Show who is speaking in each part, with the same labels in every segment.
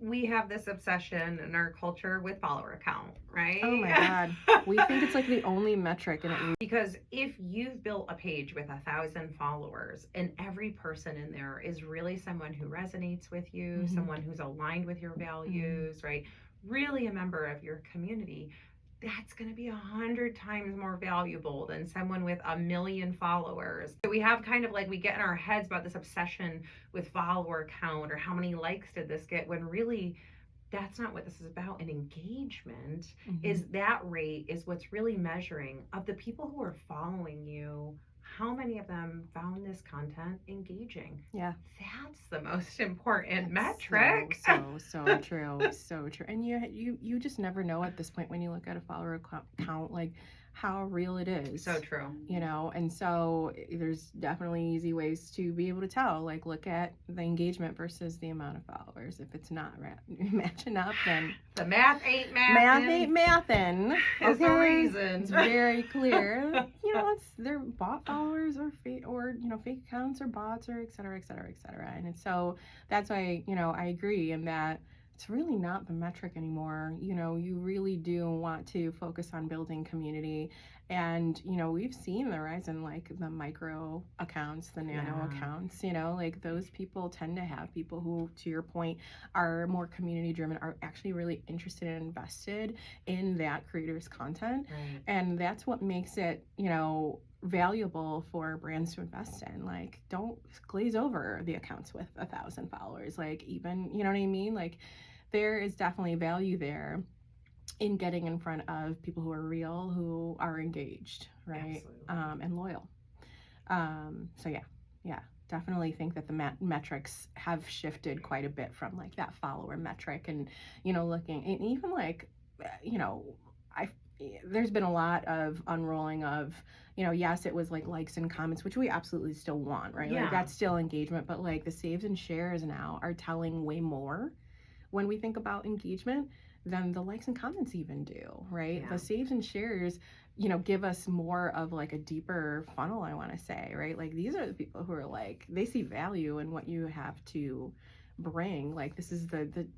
Speaker 1: We have this obsession in our culture with follower count, right?
Speaker 2: Oh my God. We think it's like the only metric, and
Speaker 1: because if you've built a page with 1,000 followers and every person in there is really someone who resonates with you, someone who's aligned with your values, right? Really a member of your community, that's going to be 100 times more valuable than someone with 1 million followers. So we have kind of like, we get in our heads about this obsession with follower count or how many likes did this get, when really that's not what this is about. And engagement is that rate is what's really measuring of the people who are following you. How many of them found this content engaging?
Speaker 2: Yeah.
Speaker 1: That's the most important metric.
Speaker 2: So true. So true. And you just never know at this point when you look at a follower count, like how real it is.
Speaker 1: So true.
Speaker 2: You know, and so there's definitely easy ways to be able to tell, like look at the engagement versus the amount of followers. If it's not matching up, then
Speaker 1: the math ain't mathin'.
Speaker 2: Math ain't mathin'.
Speaker 1: It's the reason.
Speaker 2: It's very clear. You know, they're bot followers or fake accounts or bots or et cetera, et cetera, et cetera. And so that's why, I agree in that it's really not the metric anymore. You really do want to focus on building community. And, we've seen the rise in like the micro accounts, the nano accounts, like those people tend to have people who, to your point, are more community driven, are actually really interested and invested in that creator's content.
Speaker 1: Right.
Speaker 2: And that's what makes it, valuable for brands to invest in. Like, don't glaze over the accounts with 1,000 followers. Like, even, you know what I mean? Like, there is definitely value there in getting in front of people who are real, who are engaged, right? And loyal. So yeah, definitely think that the metrics have shifted quite a bit from like that follower metric, and looking, and even like there's been a lot of unrolling of, yes, it was like likes and comments, which we absolutely still want, right?
Speaker 1: Yeah.
Speaker 2: Like that's still engagement, but like the saves and shares now are telling way more when we think about engagement than the likes and comments even do, right?
Speaker 1: Yeah.
Speaker 2: The saves and shares, give us more of like a deeper funnel, I want to say, right? Like these are the people who are like, they see value in what you have to bring. Like this is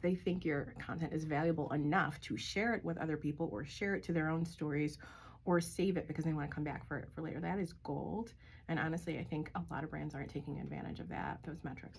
Speaker 2: they think your content is valuable enough to share it with other people or share it to their own stories or save it because they want to come back for it for later. That is gold. And honestly, I think a lot of brands aren't taking advantage of those metrics.